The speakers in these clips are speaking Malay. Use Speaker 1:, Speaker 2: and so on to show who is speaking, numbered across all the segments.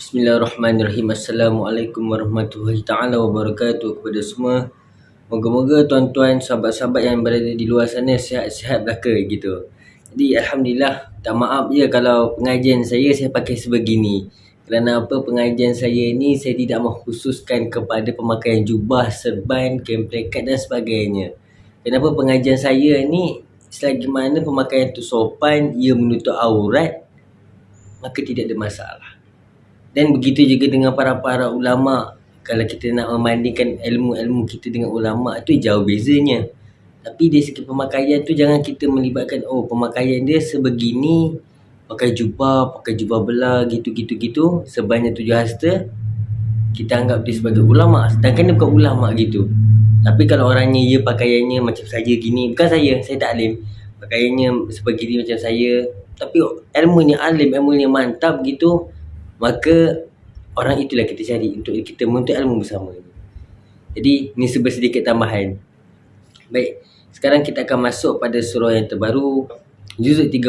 Speaker 1: Bismillahirrahmanirrahim. Assalamualaikum warahmatullahi ta'ala wabarakatuh kepada semua. Moga-moga tuan-tuan, sahabat-sahabat yang berada di luar sana sihat-sihat belaka gitu. Jadi Alhamdulillah, tak maaf je kalau pengajian saya pakai sebegini. Kerana apa, pengajian saya ni saya tidak mengkhususkan kepada pemakaian jubah, serban, kain plekat dan sebagainya. Kenapa pengajian saya ni, selagi mana pemakaian tu sopan, ia menutup aurat, maka tidak ada masalah. Dan begitu juga dengan para ulama. Kalau kita nak membandingkan ilmu-ilmu kita dengan ulama, tu jauh bezanya. Tapi dari segi pemakaian tu jangan kita melibatkan pemakaian dia sebegini, pakai jubah belah gitu, sebanyak 7 hasta, kita anggap dia sebagai ulama, sedangkan dia bukan ulama gitu. Tapi kalau orangnya pakaiannya macam saya gini, bukan saya tak alim, pakaiannya sebegini macam saya, tapi ilmunya alim, ilmunya mantap gitu, maka orang itulah kita cari untuk kita menuntut ilmu bersama. Jadi ni sedikit tambahan. Baik, sekarang kita akan masuk pada surah yang terbaru, juzuk 30,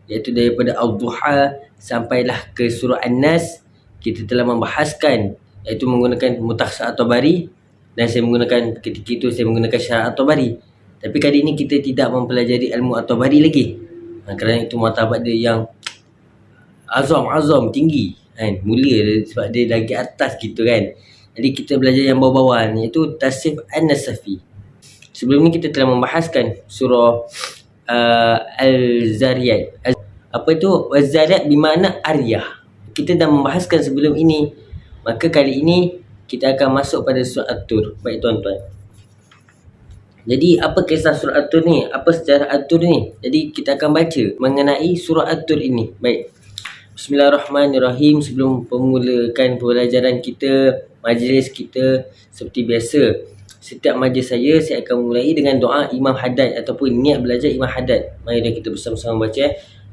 Speaker 1: iaitu daripada Al-Duha sampailah ke surah An-Nas. Kita telah membahaskan, iaitu menggunakan Mutakhsar At-Tabari, dan saya menggunakan ketika itu saya menggunakan Syarah At-Tabari. Tapi kali ini kita tidak mempelajari ilmu At-Tabari lagi. Kerana itu martabat dia yang azam tinggi kan, mulia sebab dia lagi atas gitu kan. Jadi kita belajar yang bawah-bawah ni, iaitu Tasrif An-Nasafi. Sebelum ni kita telah membahaskan surah Al-Zariyat. Apa itu Al-Zariyat bermakna Aryah. Kita dah membahaskan sebelum ini. Maka kali ini kita akan masuk pada surah At-Tur. Baik tuan-tuan, jadi apa kisah surah At-Tur ni? Apa sejarah At-Tur ni? Jadi kita akan baca mengenai surah At-Tur ini. Baik, Bismillahirrahmanirrahim. Sebelum memulakan pembelajaran kita, majlis kita, seperti biasa, setiap majlis saya akan mulai dengan doa Imam Haddad ataupun niat belajar Imam Haddad. Mari kita bersama-sama baca.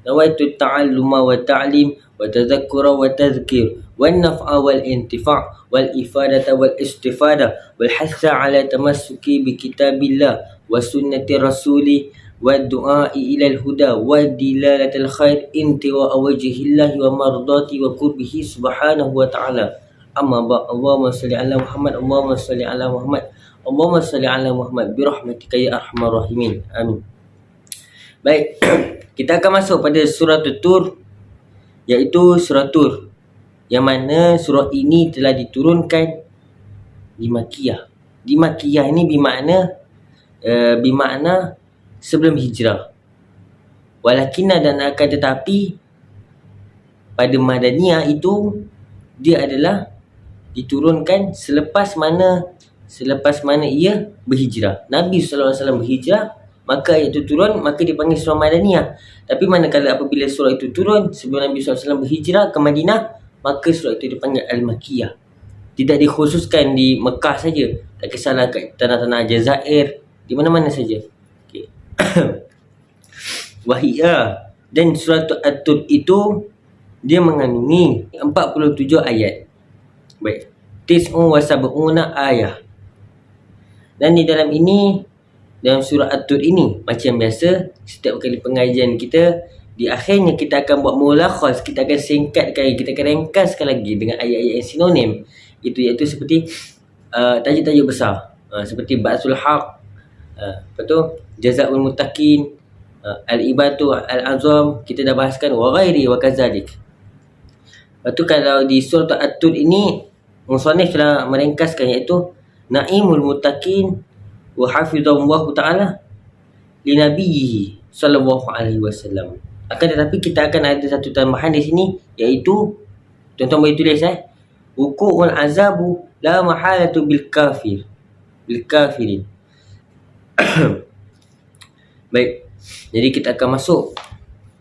Speaker 1: Nawaitu ta'alluma wa ta'lim wa tadhakkura wa tadhkir wan naf'a wal intifa' wal ifadata wal istifada wal hassa ala tamassuki bi kitabillah wa sunnati rasuli wa du'a ila al-huda wa dilalatil khair intiwa wajhillahi wa mardati wa qurbihi subhanahu wa ta'ala. Amma ba, Allahumma salli ala Muhammad, Allahumma salli ala Muhammad, Allahumma salli ala Muhammad bi rahmatika ya arhamar rahimin. Amin. Baik, kita akan masuk pada surah At-Tur, iaitu surah Tur, yang mana surah ini telah diturunkan di Makkiyah. Di Makkiyah ini bermakna sebelum hijrah. Walakinna, dan akan tetapi pada Madaniyah itu dia adalah diturunkan selepas mana ia berhijrah. Nabi SAW berhijrah, maka ayat itu turun, maka dipanggil surah Madaniyah. Tapi manakala apabila surah itu turun sebelum Nabi SAW berhijrah ke Madinah, maka surah itu dipanggil Al-Makkiyah. Tidak dikhususkan di Mekah saja, tak kisahlah kat tanah-tanah Jazair, di mana-mana saja. Okay. Wahiyah, dan surah At-Tur itu dia mengandungi 47 ayat. Baik, Tis'un wa sab'una ayah. Dan di dalam surah At-Tur ini, macam biasa, setiap kali pengajian kita, di akhirnya kita akan buat mulakhas, kita akan singkatkan, kita akan ringkaskan lagi dengan ayat-ayat yang sinonim. Iaitu seperti tajuk-tajuk besar, seperti Ba'sul Haq, Jazaa'ul Muttaqin, Al-Ibatu Al-Azam, kita dah bahaskan, wa ghairi wa kazalik. Lepas tu kalau di surah At-Tur ini, musannif telah meringkaskan, iaitu Na'imul Muttaqin wa hafizahullahu ta'ala li nabiyhi sallallahu alaihi wasallam. Akan tetapi kita akan ada satu tambahan di sini, iaitu tuan-tuan boleh tulis wuqu'ul azabu la mahalatu bil kafirin. Baik, jadi kita akan masuk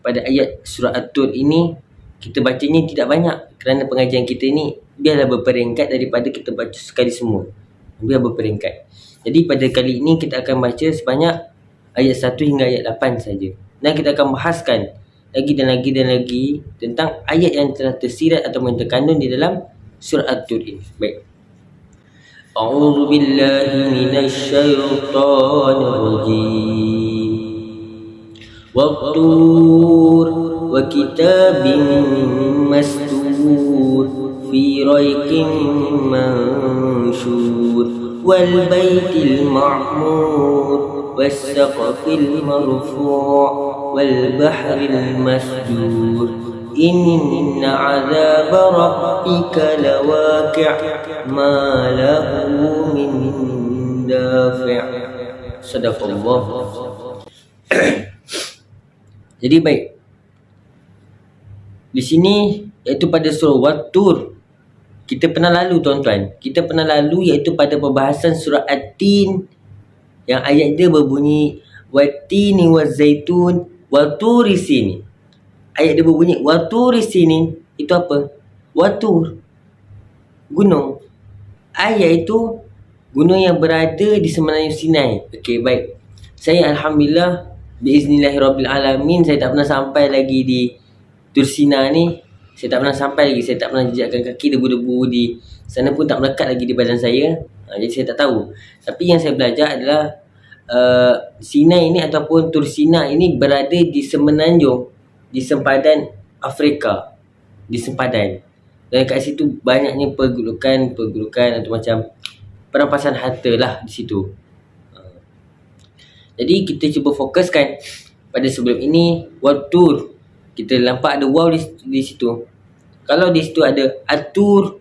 Speaker 1: pada ayat surah At-Tur ini. Kita bacanya tidak banyak kerana pengajian kita ini biarlah berperingkat daripada kita baca sekali semua. Biar berperingkat. Jadi pada kali ini kita akan baca sebanyak ayat 1 hingga ayat 8 saja. Dan kita akan bahaskan lagi dan lagi tentang ayat yang telah tersirat atau terkandung di dalam surah At-Tur ini. Baik. A'udzu billahi minasy syaithanir rajim. Wat-tur wa kitabin mastur ريق منشور والبيت المعمور والسقف المرفوع والبحر المسجور إن عذاب ربك لواقع ما له من دافع. Sadaqallah. Jadi baik, di sini iaitu pada surah Wat-Tur. Kita pernah lalu tuan-tuan. Kita pernah lalu iaitu pada perbahasan surah At-Tin yang ayat dia berbunyi Wat-Tini waz-zaitun wa-turi sini. Ayat dia berbunyi wa-turi sini. Itu apa? Wa-Tur, gunung. Ayat itu gunung yang berada di semenanjung Sinai. Okey, baik. Saya alhamdulillah biiznillahirabbilalamin saya tak pernah sampai lagi di Tur Sina ni. Saya tak pernah sampai lagi. Saya tak pernah jejakkan kaki, debu-debu di sana pun tak melekat lagi di badan saya. Jadi saya tak tahu. Tapi yang saya belajar adalah Sinai ini ataupun Tur Sina ini berada di semenanjung, di sempadan Afrika, di sempadan. Dan kat situ banyaknya pergulukan atau macam perampasan harta lah di situ. Jadi kita cuba fokuskan pada sebelum ini Wat-Tur. Kita nampak ada waw di situ. Kalau di situ ada At-Tur,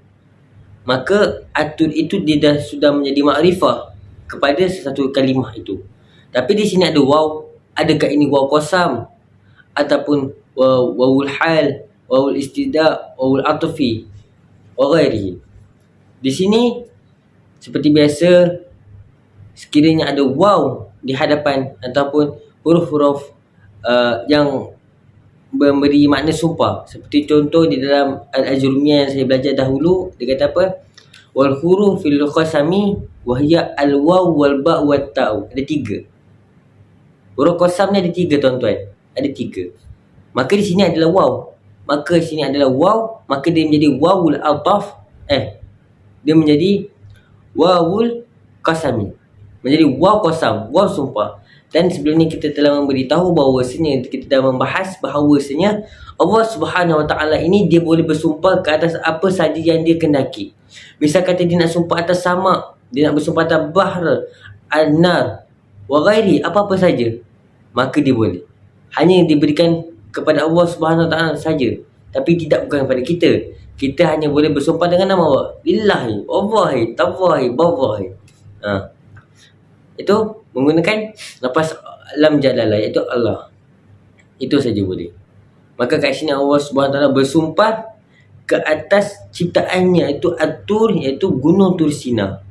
Speaker 1: maka At-Tur itu dia dah sudah menjadi makrifah kepada sesuatu kalimah itu. Tapi di sini ada waw. Adakah ini waw qasam ataupun wawul hal, wawul istida', wawul atfi wa ghairihi. Di sini seperti biasa, sekiranya ada waw di hadapan ataupun huruf-huruf yang memberi makna sumpah. Seperti contoh di dalam Al-Ajrumiyah yang saya belajar dahulu, dia kata apa? Wal huruf fil qasami wa hiya al waw wal ba wat ta'. Ada 3. Huruf qasam ni ada 3 tuan-tuan. Ada 3. Maka di sini adalah waw. Maka di sini adalah waw, maka dia menjadi wawul ataf. Dia menjadi wawul qasami. Menjadi waw qasam, waw sumpah. Dan sebelum ni kita telah memberitahu bahawasanya, kita dah membahas bahawasanya Allah Subhanahu Wa Taala ini dia boleh bersumpah ke atas apa saja yang dia kendaki. Misal kata dia nak sumpah atas samak, dia nak bersumpah atas bahr, an-nar wa ghairi, apa-apa saja, maka dia boleh. Hanya diberikan kepada Allah Subhanahu Wa Taala saja, tapi tidak bukan kepada kita. Kita hanya boleh bersumpah dengan nama Allah. Lillahi, Allahi, Tallahi, Ballahi. Itu menggunakan lafaz lam jalalah, iaitu Allah. Itu saja boleh. Maka kat sini Allah Subhanahu Wa Taala bersumpah ke atas ciptaannya, iaitu At-Tur, iaitu Gunung Tur Sina.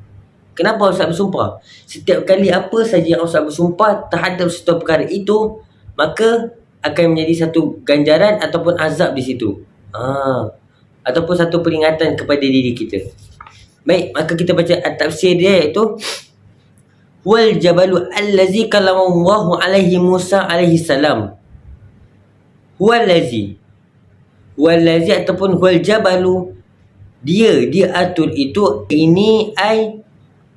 Speaker 1: Kenapa Allah bersumpah? Setiap kali apa saja yang Allah bersumpah terhadap satu perkara itu, maka akan menjadi satu ganjaran ataupun azab di situ. Ataupun satu peringatan kepada diri kita. Baik, maka kita baca tafsir dia, iaitu wal jabalu allazi kalamallahu alaihi Musa alaihi salam. Huwallazi ataupun huwal jabalu, dia At-Tur itu, ini ai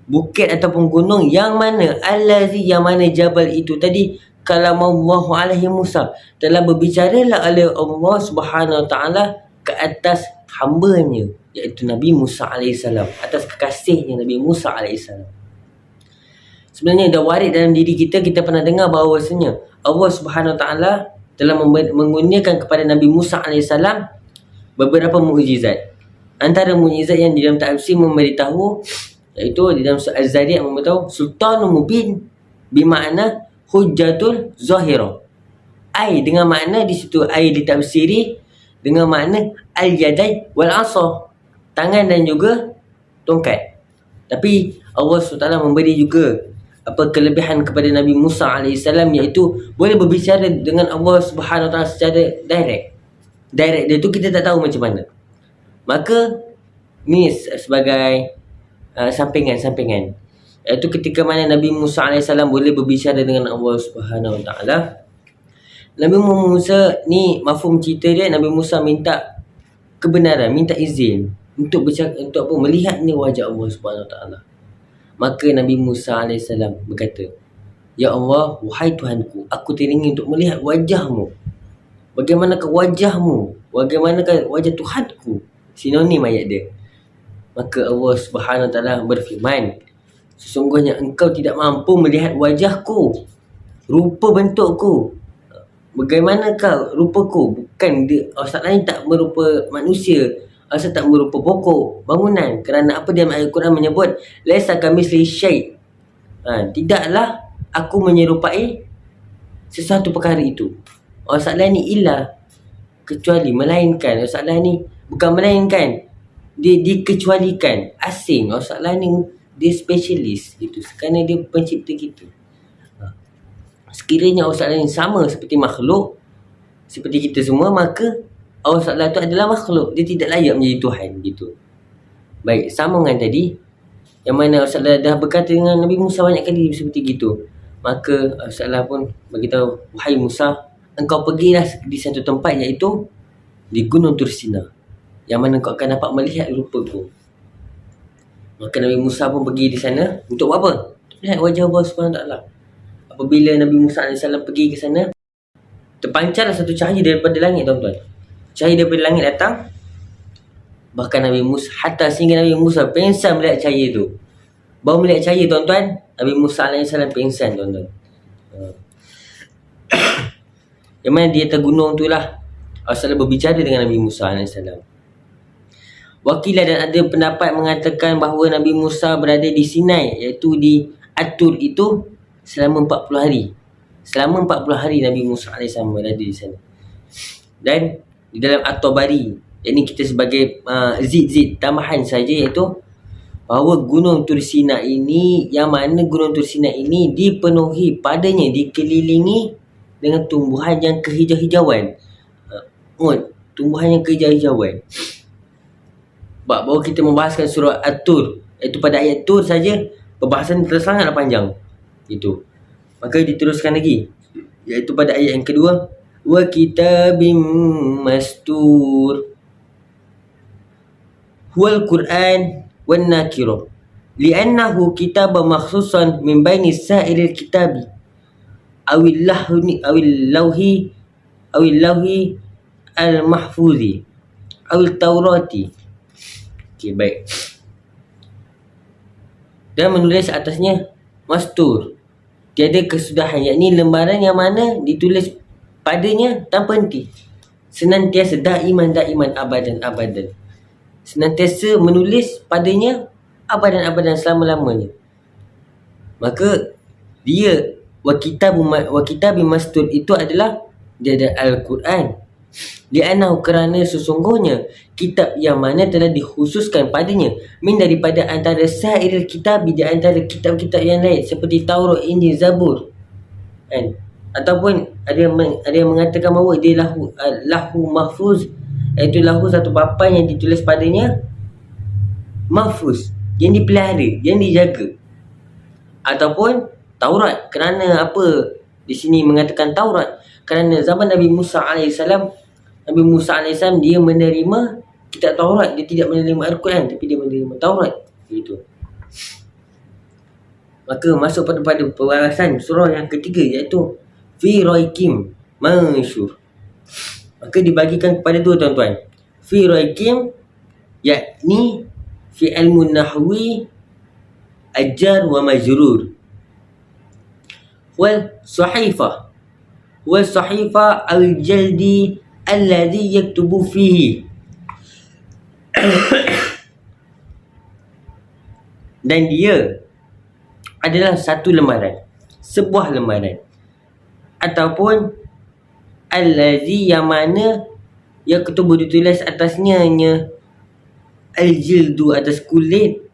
Speaker 1: bukit ataupun gunung yang mana allazi, yang mana jabal itu tadi kalamallahu alaihi Musa, telah berbicaralah oleh Allah Subhanahu Wa Taala ke atas hamba-Nya, iaitu Nabi Musa alaihi salam, atas kekasihnya Nabi Musa alaihi salam. Sebenarnya dah warid dalam diri kita pernah dengar bahawasanya Allah Subhanahu Wa Taala telah mengurniakan kepada Nabi Musa AS beberapa mukjizat. Antara mukjizat yang di dalam tafsir memberitahu, iaitu di dalam surah Az-Zariyat memberitahu sultanun mubin, bermakna hujjatul zahirah. Dengan makna di situ ditafsiri dengan makna al-yadai wal asa, tangan dan juga tongkat. Tapi Allah SWT memberi juga kelebihan kepada Nabi Musa AS, iaitu boleh berbicara dengan Allah Subhanahu Wa Taala secara direct dia tu kita tak tahu macam mana. Maka ni sebagai sampingan, iaitu ketika mana Nabi Musa AS boleh berbicara dengan Allah Subhanahu Wa Taala. Nabi Musa ni, mafhum cerita dia, Nabi Musa minta kebenaran, minta izin untuk melihat ni wajah Allah Subhanahu Wa Taala. Maka Nabi Musa AS berkata, Ya Allah, wahai Tuhanku, aku teringin untuk melihat wajahmu. Bagaimanakah wajahmu? Bagaimanakah wajah Tuhanku? Sinonim ayat dia. Maka Allah Subhanahu Wa Taala berfirman, sesungguhnya engkau tidak mampu melihat wajahku, rupa bentukku. Bagaimanakah rupaku? Bukan dia, Allah lain tak merupa manusia, Allah tak merupa pokok, bangunan. Kerana apa? Dalam ayat Quran menyebut laisa kamitslihi syai'. Tidaklah aku menyerupai sesuatu perkara itu. Allah ni illa, kecuali, melainkan. Allah ni bukan melainkan, dia dikecualikan, asing. Allah ni dia spesialis gitu, kerana dia pencipta kita. Sekiranya Allah ni sama seperti makhluk, seperti kita semua, maka Allah tu adalah makhluk, dia tidak layak menjadi Tuhan gitu. Baik, sama dengan tadi, yang mana Allah dah berkata dengan Nabi Musa banyak kali seperti gitu. Maka Allah pun beritahu, wahai Musa, engkau pergilah di satu tempat, iaitu di Gunung Tursina, yang mana engkau akan dapat melihat rupaku. Maka Nabi Musa pun pergi di sana. Untuk apa? Untuk melihat wajah Allah Subhanahu Wa Taala. Apabila Nabi Musa AS pergi ke sana, terpancarlah satu cahaya daripada langit, tuan-tuan. Cahaya daripada langit datang. Bahkan Nabi Musa, hatta sehingga Nabi Musa pengsan melihat cahaya tu. Baru melihat cahaya, tuan-tuan, Nabi Musa AS pengsan, tuan-tuan. Yang mana di atas gunung tu lah Allah berbicara dengan Nabi Musa AS. Wakilah dan ada pendapat mengatakan bahawa Nabi Musa berada di Sinai, iaitu di At-Tur itu, selama 40 hari. Selama 40 hari Nabi Musa AS berada di sana. Dan di dalam At-Tabari, yang ini kita sebagai zid tambahan saja, iaitu bahawa Gunung Tursina ini, yang mana Gunung Tursina ini dipenuhi, padanya dikelilingi dengan tumbuhan yang kehijau-hijauan. Tumbuhan yang kehijau-hijauan. Baru kita membahaskan surah At-Tur, iaitu pada ayat Tur saja perbahasan sangatlah panjang itu. Maka diteruskan lagi, iaitu pada ayat yang kedua, wa kitabim mastur huwal Quran wan nakirah li'annahu kitabun makhsusan min baini sa'iril kitabi awil lawhi al-mahfuzi awil taurati. Okay, baik. Dan menulis atasnya mastur, tiada kesudahan, yakni lembaran yang mana ditulis padanya tanpa henti, senantiasa daiman abadan. Senantiasa menulis padanya abadan selama-lamanya. Maka dia wa kitabim mastur itu adalah dia ada Al-Quran. Li'annahu, kerana sesungguhnya kitab yang mana telah dikhususkan padanya min daripada antara sa'iril kitab, di antara kitab-kitab yang lain seperti Taurat, Injil, Zabur, kan? Ataupun ada yang mengatakan bahawa dia lahu mahfuz, iaitu lahu satu papan yang ditulis padanya mahfuz, yang dipelihara, yang dijaga. Ataupun Taurat, kerana apa di sini mengatakan Taurat? Kerana zaman Nabi Musa AS, dia menerima kitab Taurat. Dia tidak menerima Al-Quran, tapi dia menerima Taurat. Itu. Maka masuk pada pembahasan surah yang ketiga, iaitu fi raikim mansyur. Maka dibagikan kepada dua, tuan-tuan. Fi raikim, yakni fi ilmu nahwi ajar wa majrur. Wal sahifah al-jaldi alladhi yaktubu fihi. Dan dia adalah satu lembaran, sebuah lembaran, ataupun alladhi, yang mana yaktubu, ditulis atasnya al-jildu, atas kulit,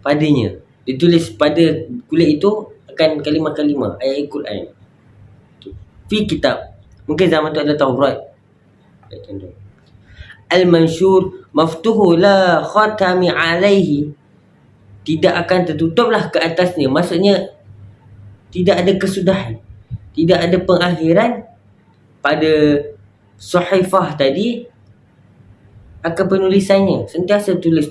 Speaker 1: padanya ditulis pada kulit itu akan kalimah-kalimah ayat Al-Quran fi kitab. Mungkin zaman tu ada Taurat. Al-mansyur maftuhu la khatami alaihi, tidak akan tertutuplah ke atasnya. Maksudnya tidak ada kesudahan, tidak ada pengakhiran pada sahifah tadi akan penulisannya. Sentiasa tulis.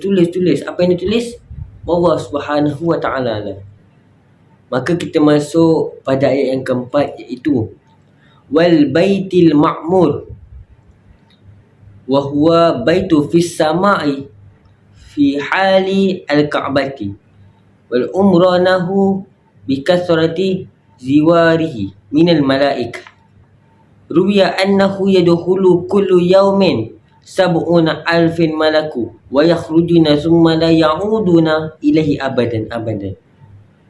Speaker 1: Apa yang ditulis Allah Subhanahu Wa Taala lah. Maka kita masuk pada ayat yang keempat, iaitu wal baitil ma'mur wa huwa baitu fis sama'i fi hali al-Ka'bati wal umranahu bi kasrati ziwarihi minal malaik. Ruwiya annahu yadkhulu kullu yawmin sab'una alfin malaku wa yakhrujuna thumma la ya'uduna ilahi abadan abadan.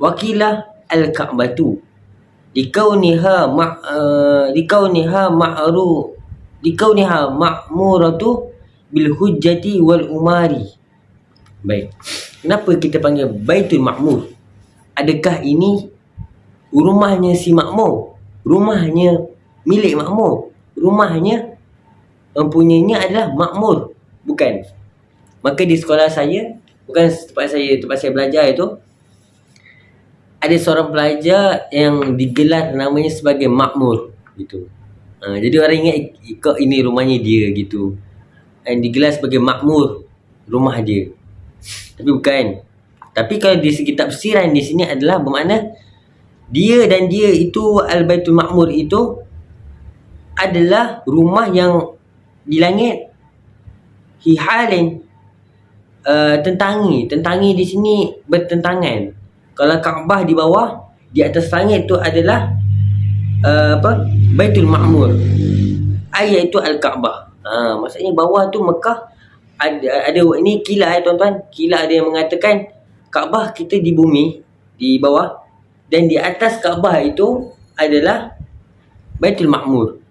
Speaker 1: Wakila al-Ka'batu likauniha ma'muratu bil hujjati wal umari. Baik. Kenapa kita panggil Baitul Ma'mur? Adakah ini rumahnya si makmur? Rumahnya milik makmur? Rumahnya mempunyainya adalah makmur? Bukan. Maka di sekolah saya, bukan tempat saya belajar itu, ada seorang pelajar yang digelar namanya sebagai makmur gitu. Jadi orang ingat ikut ini rumahnya dia gitu. Dan digelar sebagai makmur, rumah dia. Tapi bukan. Tapi kalau di segi tafsiran di sini adalah bermakna dia itu Al-Baitul Ma'mur itu adalah rumah yang di langit hihalin, tentangi di sini bertentangan. Kalau Kaabah di bawah, di atas langit itu adalah Baitul Ma'mur. Ayat itu Al-Kaabah. Maksudnya bawah tu Mekah. Ada ini kila tuan-tuan. Kila ada yang mengatakan Kaabah kita di bumi, di bawah, dan di atas Kaabah itu adalah Baitul Ma'mur.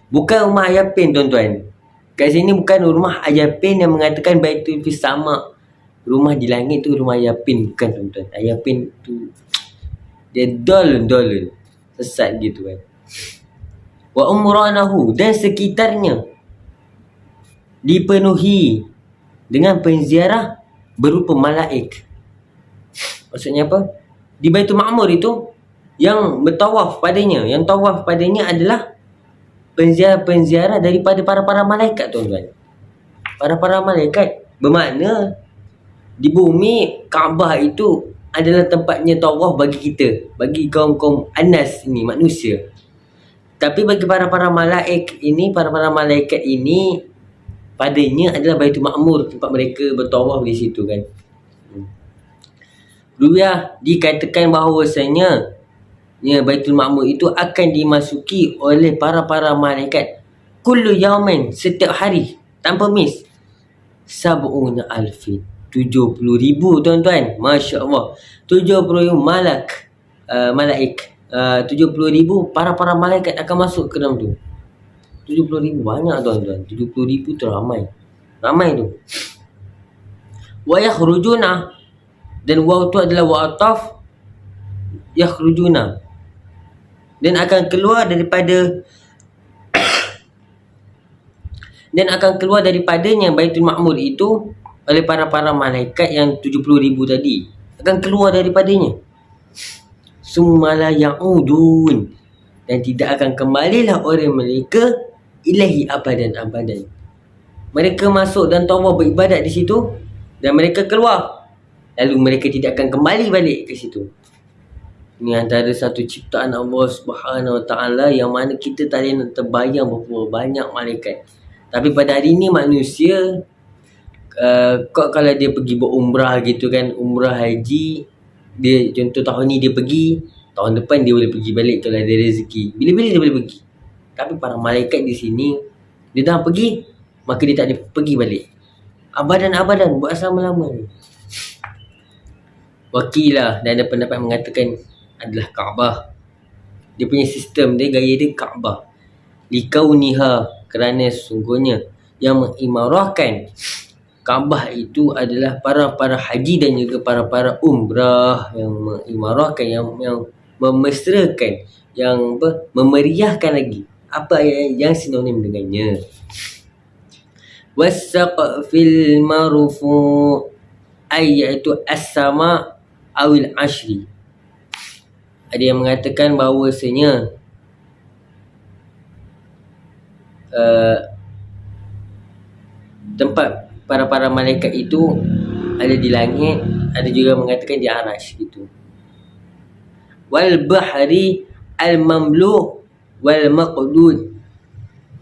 Speaker 1: Bukan rumah Ayapin tuan-tuan. Kat sini bukan rumah Ayapin yang mengatakan Baitul Fis Sama. Rumah di langit tu rumah Ayapin, bukan tuan-tuan. Ayapin tu dia dol sesat gitu kan. Wa umranahu, dan sekitarnya dipenuhi dengan penziarah berupa malaik. Maksudnya apa? Di Baitul Ma'mur itu yang bertawaf padanya, yang tawaf padanya adalah penziarah daripada para malaikat tuan-tuan. Para malaikat. Bermakna di bumi Kaabah itu adalah tempatnya tawaf bagi kita, bagi kaum-kaum anas ini, manusia. Tapi bagi para malaikat ini, para malaikat ini padanya adalah Baitul Ma'mur, tempat mereka bertawaf di situ kan. Ruwiyah dikatakan bahawasanya Baitul Ma'mur itu akan dimasuki oleh para malaikat kullu yaumin, setiap hari tanpa miss, sab'una alfin, 70,000 tuan-tuan. Masya Allah, 70,000 malaik, 70,000 para malaikat akan masuk ke dalam tu. 70,000 banyak tuan-tuan. 70,000 tu ramai tu. Wa yakhrujuna, dan waw tu adalah wa'ataf yakhrujuna, dan akan keluar daripadanya Baitul Ma'mur itu oleh para malaikat yang 70,000 tadi. Akan keluar daripadanya. Sumala ya'udun, dan tidak akan kembalilah orang mereka ilahi abadan. Mereka masuk dan tawaf beribadat di situ, dan mereka keluar, lalu mereka tidak akan kembali balik ke situ. Ini antara satu ciptaan Allah Subhanahu Wa Taala yang mana kita tak boleh nak terbayang berapa banyak malaikat. Tapi pada hari ini manusia, kalau dia pergi berumrah gitu kan, umrah haji, dia contoh tahun ni dia pergi, tahun depan dia boleh pergi balik kalau ada rezeki. Bila-bila dia boleh pergi. Tapi para malaikat di sini, dia dah pergi, maka dia tak boleh pergi balik. Abadan buat selama-lamanya. Wakilah, dan ada pendapat mengatakan adalah Kaabah. Dia punya sistem dia, gaya dia Kaabah. Likauniha, kerana sesungguhnya yang mengimarahkan Kaabah itu adalah para haji dan juga para umrah, yang mengimarahkan, yang memesrakan, yang memeriahkan lagi. Apa yang sinonim dengannya? Wasaqfil marfu', iaitu as-sama awil ashri. Ada yang mengatakan bahawasanya tempat para malaikat itu ada di langit, ada juga mengatakan di arash gitu. Wal bahri al mamlu' wal maqdud,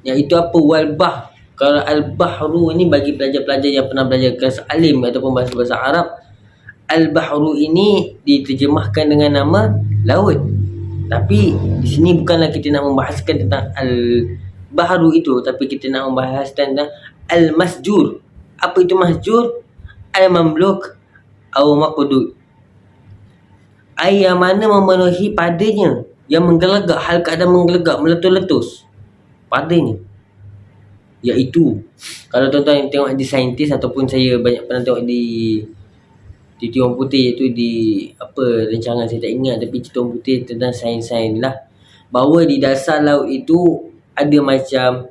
Speaker 1: iaitu apa? Wal bah, Kalau al-bahru ni bagi pelajar-pelajar yang pernah belajar kelas alim ataupun bahasa-bahasa Arab, al-bahru ini diterjemahkan dengan nama laut. Tapi di sini bukanlah kita nak membahaskan tentang al-bahru itu, tapi kita nak membahas tentang al-masjur. Apa itu masjur? Al-mamluk atau maqdud. Air yang mana memenuhi padanya, yang menggelegak, hal keadaan menggelegak, meletus-letus padanya. Iaitu, kalau tuan-tuan tengok di saintis ataupun saya banyak pernah tengok di Orang Putih, iaitu di apa rancangan saya tak ingat, tapi cerita Orang Putih tentang sains-sains ni lah, bahawa di dasar laut itu ada macam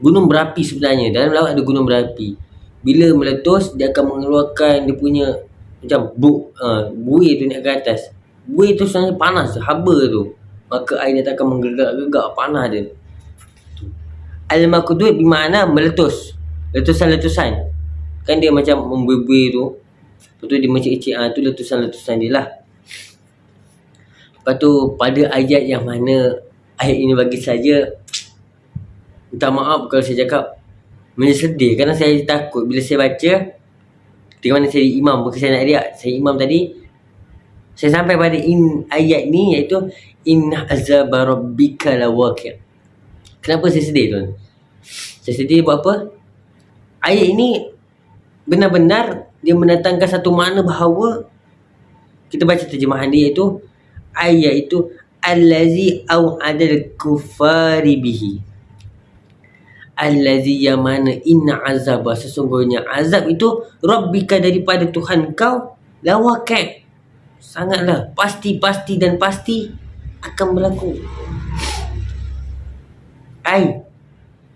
Speaker 1: gunung berapi sebenarnya. Dalam laut ada gunung berapi. Bila meletus, dia akan mengeluarkan dia punya macam buih tu naik ke atas. Buih tu sebenarnya panas, haba tu. Maka air dia akan menggelegak-gelegak, panas dia. Al-maqdud bermakna meletus. Letusan-letusan. Kan dia macam membuih-buih tu. Lepas tu dia macam tu letusan-letusan dia lah. Lepas tu pada ayat yang mana ayat ini bagi saja, minta maaf kalau saya cakap menjadi sedih, kerana saya takut bila saya baca. Ketika mana saya imam, bukan saya nak riak, saya imam tadi, saya sampai pada ayat ni, iaitu inna azaba rabbika lawaqi'. Kenapa saya sedih tuan? Saya sedih buat apa? Ayat ini benar-benar dia mendatangkan satu makna bahawa, kita baca terjemahan dia, iaitu ayat itu allazi au'adal kufari bihi. Allazi yang mana inna azaba, sesungguhnya azab itu rabbika, daripada Tuhan kau, lawaqi', sangatlah pasti dan pasti akan berlaku.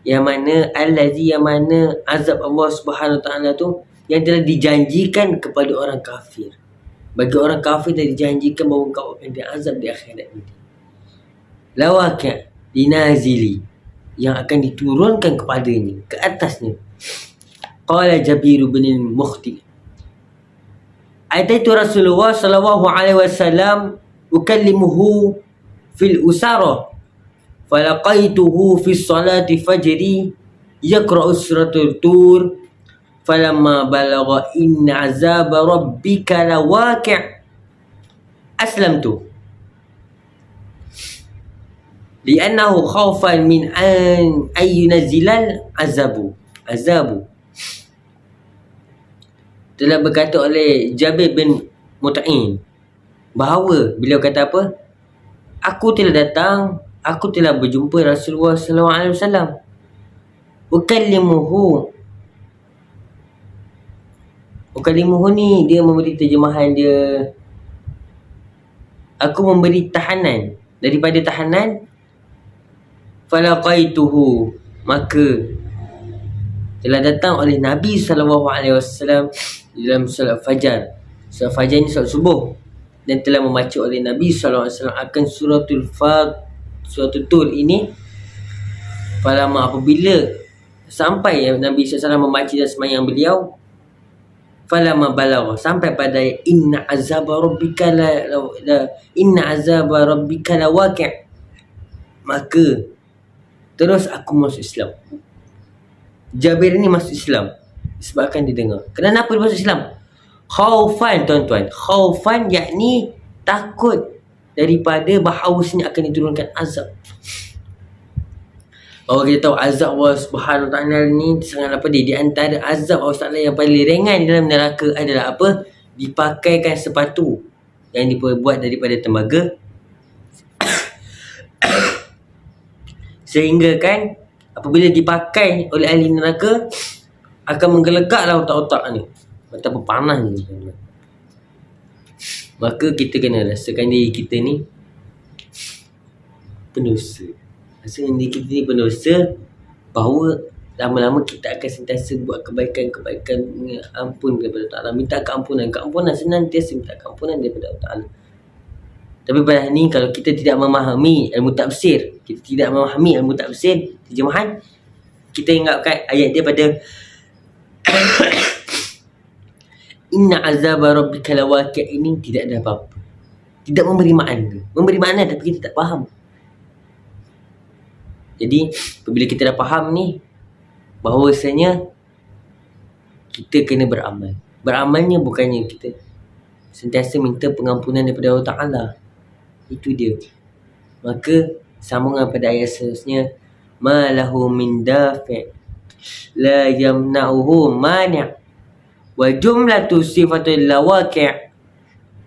Speaker 1: Yang mana allazi, yang mana azab Allah Subhanahu Wa Taala tu yang telah dijanjikan kepada orang kafir. Bagi orang kafir telah dijanjikan bahawa kau akan diazab di akhirat nanti. Lawaqi' dinazili, yang akan diturunkan kepadanya, ke atasnya. Qala Jabir bin al-Mukhti, ataitu Rasulullah sallallahu alaihi wasallam ukallimuhu fil usara falaqaituhu fi salati fajri yaqra'u suratul tur falamma balagha inna azaba rabbika lawaqi' aslamtu li'annahu khawfan min an yunazzilal azabu. Telah berkata oleh Jabir bin Mut'im bahawa beliau kata apa? Aku telah berjumpa Rasulullah sallallahu alaihi wasallam. Ukallimuhu ni dia memberi terjemahan dia, aku memberi tahanan, daripada tahanan. Falaqaituhu, maka telah datang oleh Nabi sallallahu alaihi wasallam dalam solat fajar. Solat fajar ni solat subuh, dan telah membaca oleh Nabi sallallahu alaihi wasallam akan suratul tur ini. Falama, apabila sampai Nabi sallallahu alaihi wasallam membaca dan sembahyang beliau, falama balagha, sampai pada inna azaba rabbika lawaqi', maka terus aku masuk Islam. Jabir ni masuk Islam sebabkan dia dengar. Kenapa dia masuk Islam? Khaufan tuan-tuan. Khaufan yakni takut daripada bahawasanya akan diturunkan azab. Bahawa kita tahu azab Allah Subhanahu Wa Taala ni sangatlah pedih. Di antara azab Allah Taala yang paling ringan dalam neraka adalah apa? Dipakaikan sepatu yang dibuat daripada tembaga, sehingga kan apabila dipakai oleh ahli neraka akan menggelegaklah otak-otak ni. Betapa panasnya. Maka kita kena rasakan diri kita ni pendosa. Rasakan diri kita ni pendosa, bahawa lama-lama kita akan sentiasa buat kebaikan-kebaikan, ampun kepada Allah Ta'ala. Minta keampunan senantiasa minta keampunan daripada Allah Ta'ala. Tapi pada hari ni, kalau kita tidak memahami ilmu tafsir, terjemahan, kita ingatkan ayat dia pada inna azaba rabbika lawaqi' ini tidak ada apa-apa. Tidak memberi makna. Memberi makna tapi kita tak faham. Jadi apabila kita dah faham ni, bahawasanya kita kena beramal. Beramalnya bukannya kita sentiasa minta pengampunan daripada Allah Ta'ala. Itu dia. Maka sambungan pada ayat seterusnya, ma lahu min dafi' la yamna'uhu mani' wa jumlatu sifatul lawaqi'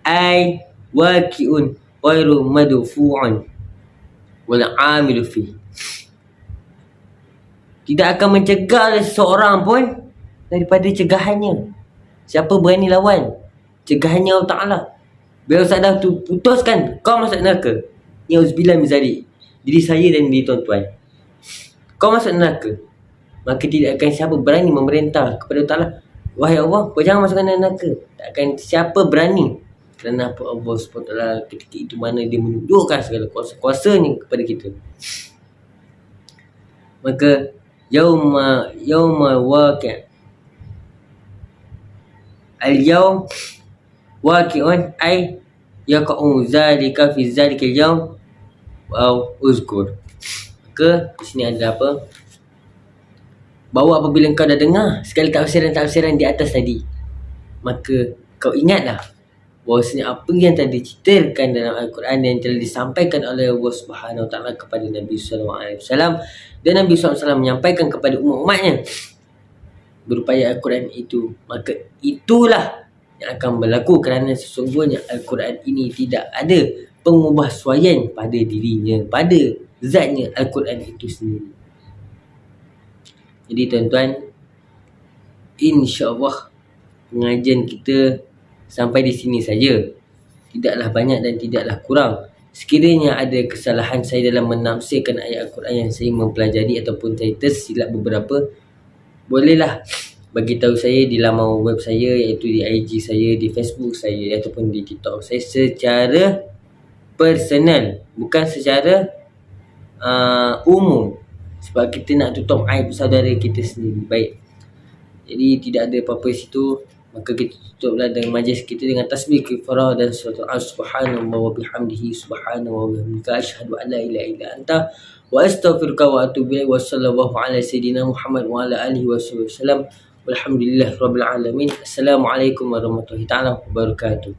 Speaker 1: ay waqi'un ghairu madfu'un wal 'amilu fi. Tidak akan mencegah seseorang pun daripada cegahannya. Siapa berani lawan cegahannya Allah Ta'ala? Bila Ustaz dah tu putuskan kau masuk neraka, ya uzbillah min zalik, diri saya dan diri tuan-tuan, kau masuk neraka, maka tidak akan siapa berani memerintah kepada Allah Ta'ala, wahai Allah, kau jangan masukkan neraka. Tak akan siapa berani. Kerana apa? Allah SWT ketika itu mana dia menunjukkan segala kuasa-kuasanya kepada kita. Maka yauma waqi', al-yawm waqi'un ay yaqa'u zalika fi zalika al-yawm wa uzkur. Maka di sini ada apa? Bahawa apabila kau dah dengar sekali tafsiran-tafsiran di atas tadi, maka kau ingatlah bahawasanya apa yang telah diceritakan dalam Al-Quran yang telah disampaikan oleh Allah Subhanahu Wa Taala kepada Nabi sallallahu alaihi wasallam, dan Nabi sallallahu alaihi wasallam menyampaikan kepada umat-umatnya berupa Al-Quran itu, maka itulah yang akan berlaku, kerana sesungguhnya Al-Quran ini tidak ada pengubahsuaian pada dirinya, pada zatnya Al-Quran itu sendiri. Jadi tuan-tuan, insya-Allah pengajian kita sampai di sini saja. Tidaklah banyak dan tidaklah kurang. Sekiranya ada kesalahan saya dalam menafsirkan ayat Al-Quran yang saya mempelajari ataupun saya tersilap beberapa, bolehlah bagi tahu saya di laman web saya, iaitu di IG saya, di Facebook saya ataupun di TikTok saya secara personal, bukan secara umum, sebab kita nak tutup aib saudara kita sendiri. Baik, jadi tidak ada apa-apa di situ. Maka kita tutuplah dengan majlis kita dengan tasbih kifarah dan surah Subhanallah wa bihamdihi subhanahu wa bihamdika asyhadu an la ilaha illa anta wa astaghfiruka wa atubu ilaik. Wa sallallahu ala sayidina Muhammad wa ala alihi wasallam. Walhamdulillahirabbil alamin. Assalamualaikum warahmatullahi taala wabarakatuh.